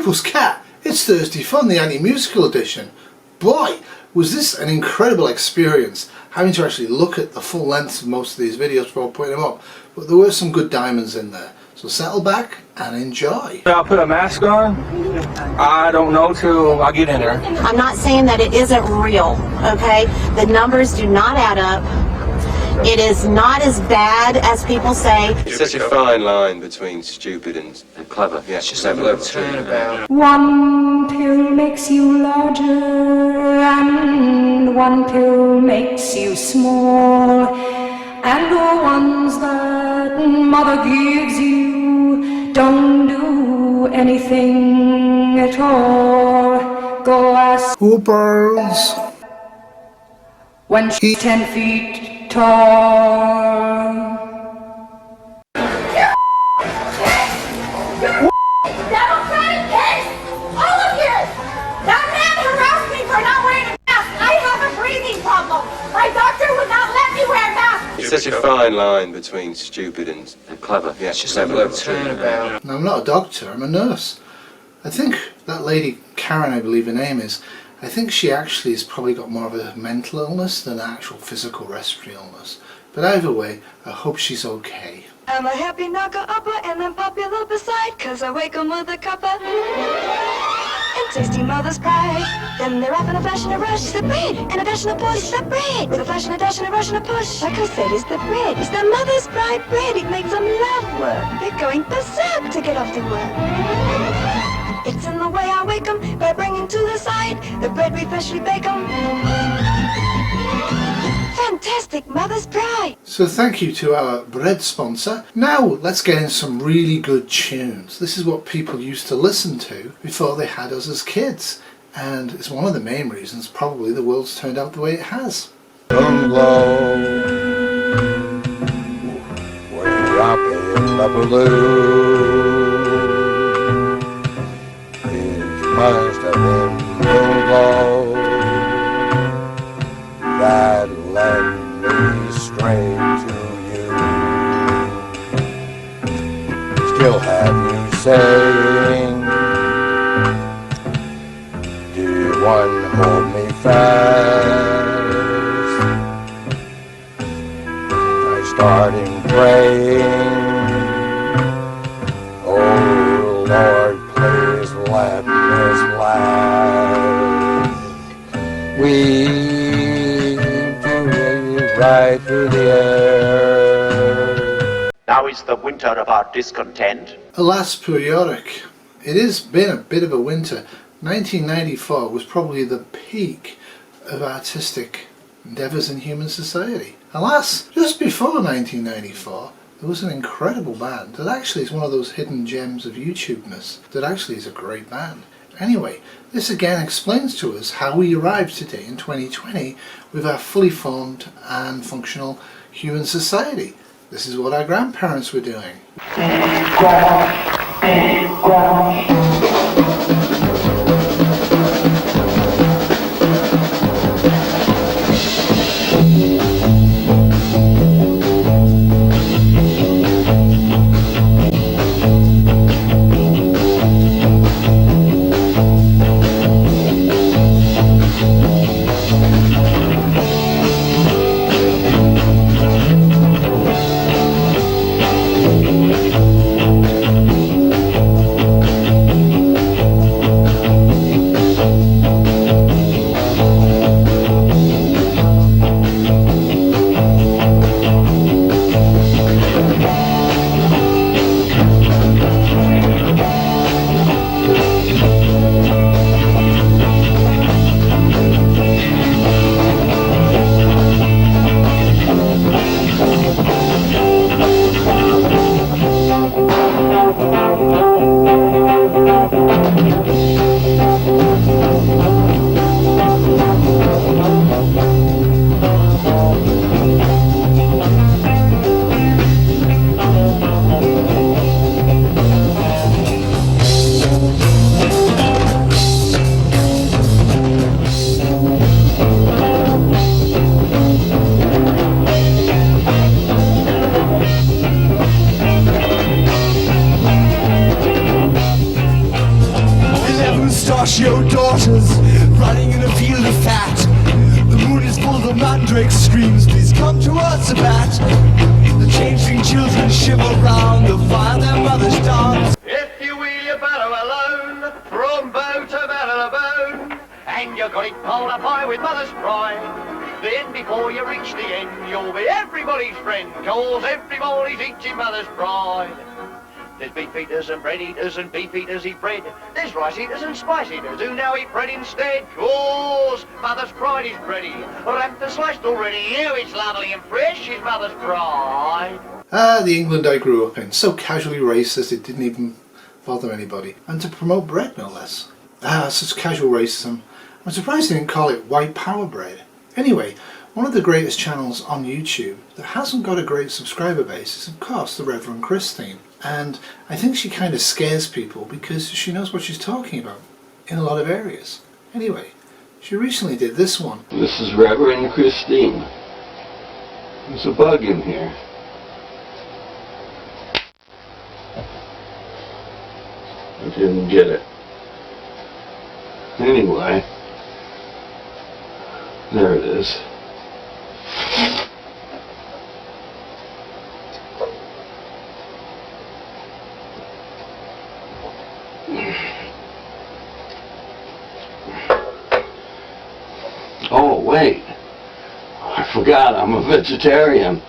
Huples Cat, It's Thursday Fun, the anti-musical edition. Boy, was this an incredible experience, having to actually look at the full length of most of these videos before putting them up. But there were some good diamonds in there. So settle back and enjoy. I'll put a mask on. I don't know till I get in there. I'm not saying that it isn't real, okay? The numbers do not add up. It is not as bad as people say. It's such a fine line between stupid and clever. Yeah, it's just a little turnabout. One pill makes you larger, and one pill makes you small. And the ones that mother gives you don't do anything at all. Go ask Huples. when she's 10 feet tall. Democratic kids! All of you! That man harassed me for not wearing a mask! I have a breathing problem! My doctor would not let me wear a mask! It's such a fine line between stupid and clever. Yeah, it's just a little turnabout. Now, I'm not a doctor, I'm a nurse. I think that lady, Karen I believe her name is, I think she actually has probably got more of a mental illness than an actual physical respiratory illness. But either way, I hope she's okay. I'm a happy knocker-upper and I'm popular beside, 'cause I wake 'em with a cuppa and tasty mother's pride. Then they're off in a flash and a rush, it's the bread, and a dash and a push, it's the bread. With a flash and a dash and a rush and a push, like I said, it's the bread. It's the mother's pride bread, it makes them love work. They're going berserk to get off to work. It's in the way I wake 'em, by bringing to the side the bread we freshly bake 'em. Fantastic mother's pride. So thank you to our bread sponsor. Now let's get in some really good tunes. This is what people used to listen to before they had us as kids. And it's one of the main reasons probably the world's turned out the way it has. Glow, way up in the blue. Must have been the glow that led me straight to you. Still have you saying, dear one, hold me fast. I started praying, oh Lord, please let this last. We do it right through the air. Now is the winter of our discontent. Alas, poor Yorick, it has been a bit of a winter. 1994 was probably the peak of artistic endeavours in human society. Alas, just before 1994, there was an incredible band that actually is one of those hidden gems of YouTubeness that actually is a great band. Anyway, this again explains to us how we arrived today in 2020 with our fully formed and functional human society. This is what our grandparents were doing. mustachioed daughters running in a field of fat. The moon is full, the mandrake screams, please come to us a bat. The changeling children shiver round the fire their mothers dance. If you wheel your barrow alone, from bow to barrel of bone, and you got it pulled up high with mother's pride, then before you reach the end, you'll be everybody's friend, cause everybody's eating mother's pride. There's beef eaters and bread eaters and beef eaters eat bread. There's rice eaters and spice eaters who now eat bread instead. Cause mother's pride is bready, wrapped and sliced already. Oh, it's lovely and fresh is mother's pride. The England I grew up in, so casually racist it didn't even bother anybody. And to promote bread, no less. Such casual racism. I'm surprised they didn't call it white power bread. Anyway, one of the greatest channels on YouTube that hasn't got a great subscriber base is of course the Reverend Christine. And I think she kind of scares people because she knows what she's talking about in a lot of areas. Anyway, she recently did this one. This is Reverend Christine. There's a bug in here. I didn't get it. Anyway, there it is. Oh, wait. I forgot, I'm a vegetarian.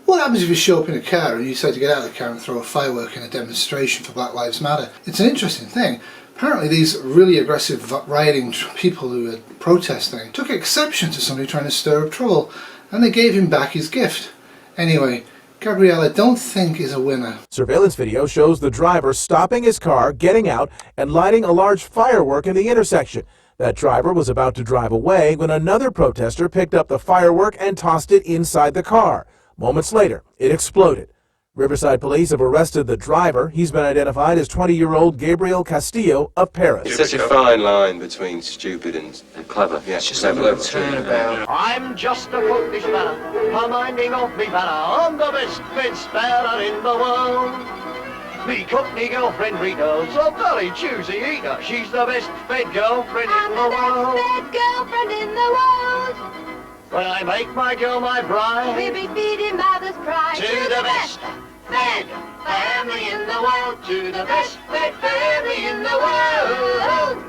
What happens if you show up in a car and you decide to get out of the car and throw a firework in a demonstration for Black Lives Matter? It's an interesting thing. Apparently these really aggressive rioting people who were protesting took exception to somebody trying to stir up trouble, and they gave him back his gift. Anyway, Gabrielle, I don't think is a winner. Surveillance video shows the driver stopping his car, getting out, and lighting a large firework in the intersection. That driver was about to drive away when another protester picked up the firework and tossed it inside the car. Moments later, it exploded. Riverside police have arrested the driver. He's been identified as 20-year-old Gabriel Castillo of Paris. It's such a fine line between stupid and clever. Yeah, it's just a little turnabout. I'm just a foolish fella, I'm minding off me fella. I'm the best fed speller in the world. Me cockney girlfriend Rita's a very choosy eater. She's the best fed girlfriend in the world. Best girlfriend in the world. When I make my girl my bride, We'll be feeding mother's pride to the best fed family in the world. To the best fed family in the world.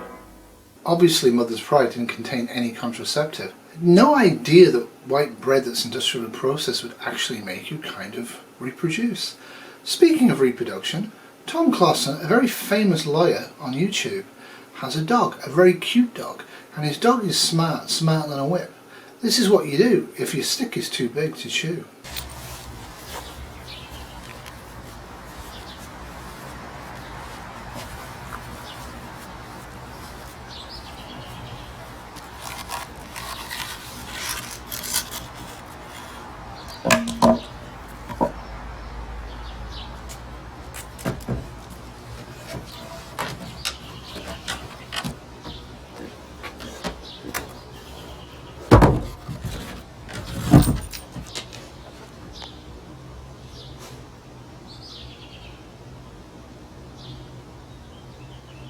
Obviously Mother's Pride didn't contain any contraceptive. No idea that white bread that's industrially processed would actually make you kind of reproduce. Speaking of reproduction, Tom Clausen, a very famous lawyer on YouTube, has a dog, a very cute dog, and his dog is smarter than a whip. This is what you do if your stick is too big to chew.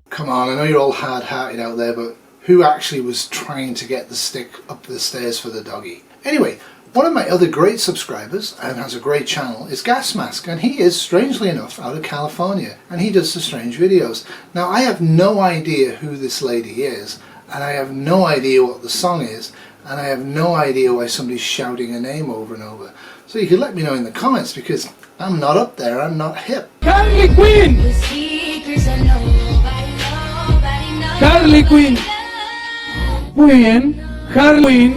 Come on, I know you're all hard-hearted out there, but who actually was trying to get the stick up the stairs for the doggy? Anyway, one of my other great subscribers, and has a great channel, is Gas Mask, and he is, strangely enough, out of California, and he does the strange videos. Now, I have no idea who this lady is, and I have no idea what the song is, and I have no idea why somebody's shouting her name over and over. So you can let me know in the comments, because I'm not up there, I'm not hip. Harley Quinn! Harley Quinn! Muy bien, Harley Quinn.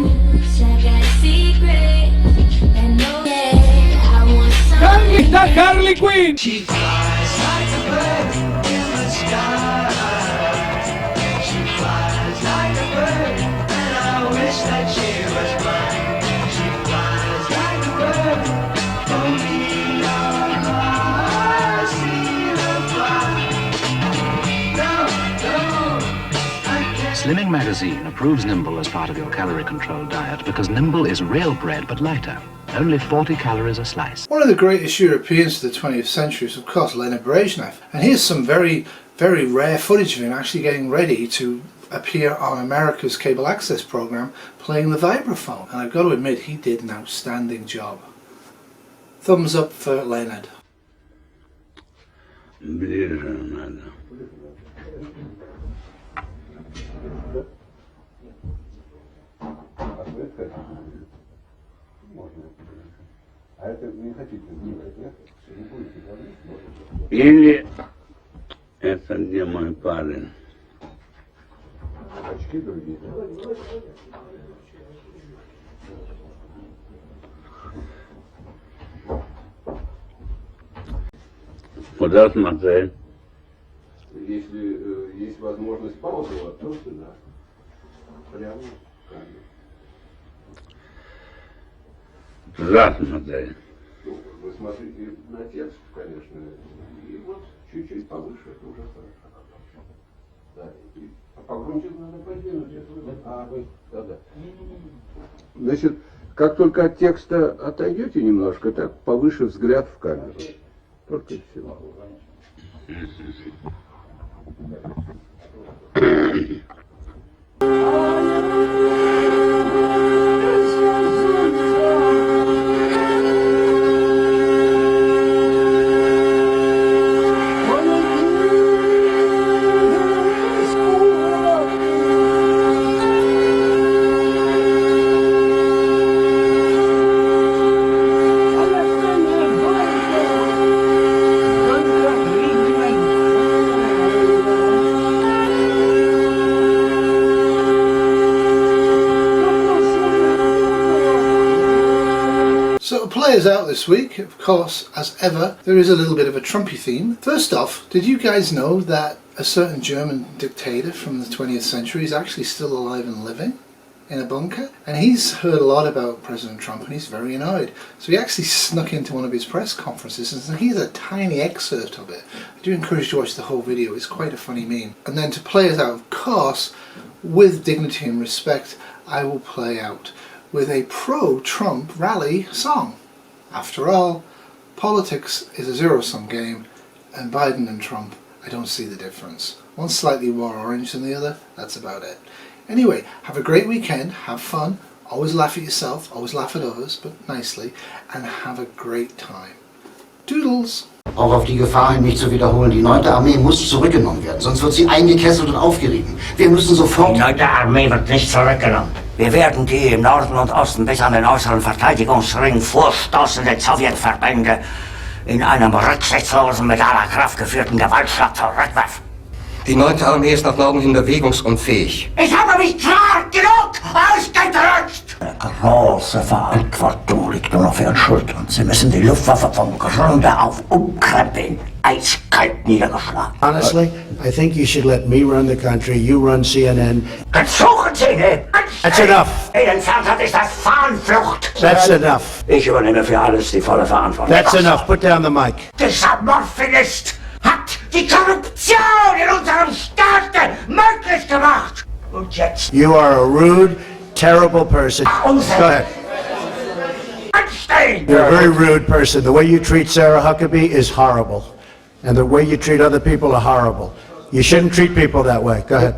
Harley, está Harley Quinn! She flies like a bird in the sky. She flies like a bird, and I wish that she was mine. She flies like a bird, only I see her fly. Slimming Magazine approves Nimble as part of your calorie-controlled diet because Nimble is real bread but lighter. only 40 calories a slice. One of the greatest Europeans of the 20th century is of course Leonid Brezhnev, and here's some very, very rare footage of him actually getting ready to appear on America's cable access program playing the vibraphone, and I've got to admit he did an outstanding job. Thumbs up for Leonid. Или это где мой парень? Очки другие. Куда смотреть? Если есть возможность паузы, то сюда. Прямо. Туда смотреть. Вы смотрите на текст, конечно, и вот чуть-чуть повыше, это уже хорошо. Да, а погромче надо подвинуть. Да. Значит, как только от текста отойдете немножко, так повыше взгляд в камеру. Только и всего. Players out this week, of course, as ever, there is a little bit of a Trumpy theme. First off, did you guys know that a certain German dictator from the 20th century is actually still alive and living in a bunker? And he's heard a lot about President Trump and he's very annoyed. So he actually snuck into one of his press conferences, and here's a tiny excerpt of it. I do encourage you to watch the whole video, it's quite a funny meme. And then to play us out, of course, with dignity and respect, I will play out with a pro-Trump rally song. After all, politics is a zero-sum game, and Biden and Trump, I don't see the difference. One's slightly more orange than the other, that's about it. Anyway, have a great weekend, have fun, always laugh at yourself, always laugh at others, but nicely, and have a great time. Doodles! Auch auf die Gefahr hin, mich zu wiederholen, die 9. Armee muss zurückgenommen werden, sonst wird sie eingekesselt und aufgerieben. Wir müssen sofort... Die 9. Armee wird nicht zurückgenommen. Wir werden die im Norden und Osten bis an den äußeren Verteidigungsring vorstoßenden Sowjetverbände in einem rücksichtslosen, mit aller Kraft geführten Gewaltschlag zurückwerfen. Die 9. Armee ist nach Norden hin bewegungsunfähig. Ich habe mich klar genug ausgedrückt! Eine große Verantwortung liegt nun auf Ihren Schultern. Sie müssen die Luftwaffe vom Grunde auf umkrempeln. Eiskalt niedergeschlagen. Honestly, I think you should let me run the country, you run CNN. Suchen Sie ihn! That's enough! Entfernt ist das Fahnenflucht! That's enough! Ich übernehme für alles die volle Verantwortung. That's enough, put down the mic. Dieser Morphinist hat die Korruption in unserem Staat möglich gemacht! Und jetzt... You are a rude, terrible person. Go ahead. You're a very rude person. The way you treat Sarah Huckabee is horrible. And the way you treat other people are horrible. You shouldn't treat people that way. Go ahead.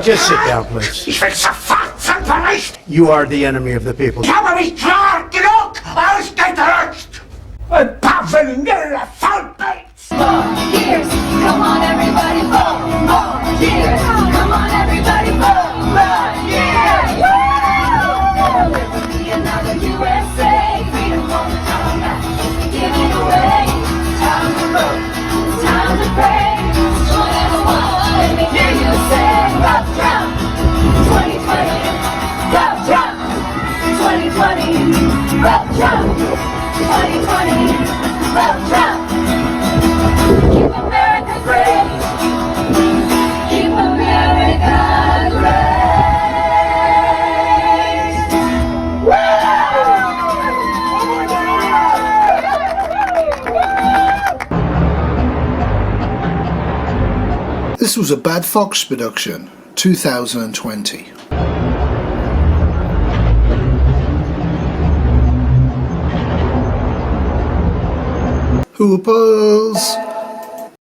Just sit down, please. Ich will sofort zum Bericht. You are the enemy of the people. Ich habe mich klar genug ausgedrückt. Ein paar vanille Faulpelz. More years, come on everybody, more years, come on everybody, more years. Woo! There will be another USA, freedom won't come back, give it away. Time to vote, time to pray. Let me hear you say, go Trump, 2020, go Trump, 2020, go Trump, 2020, go Trump. Keep America great, keep America great. This was a Bad Fox production, 2020. Huples.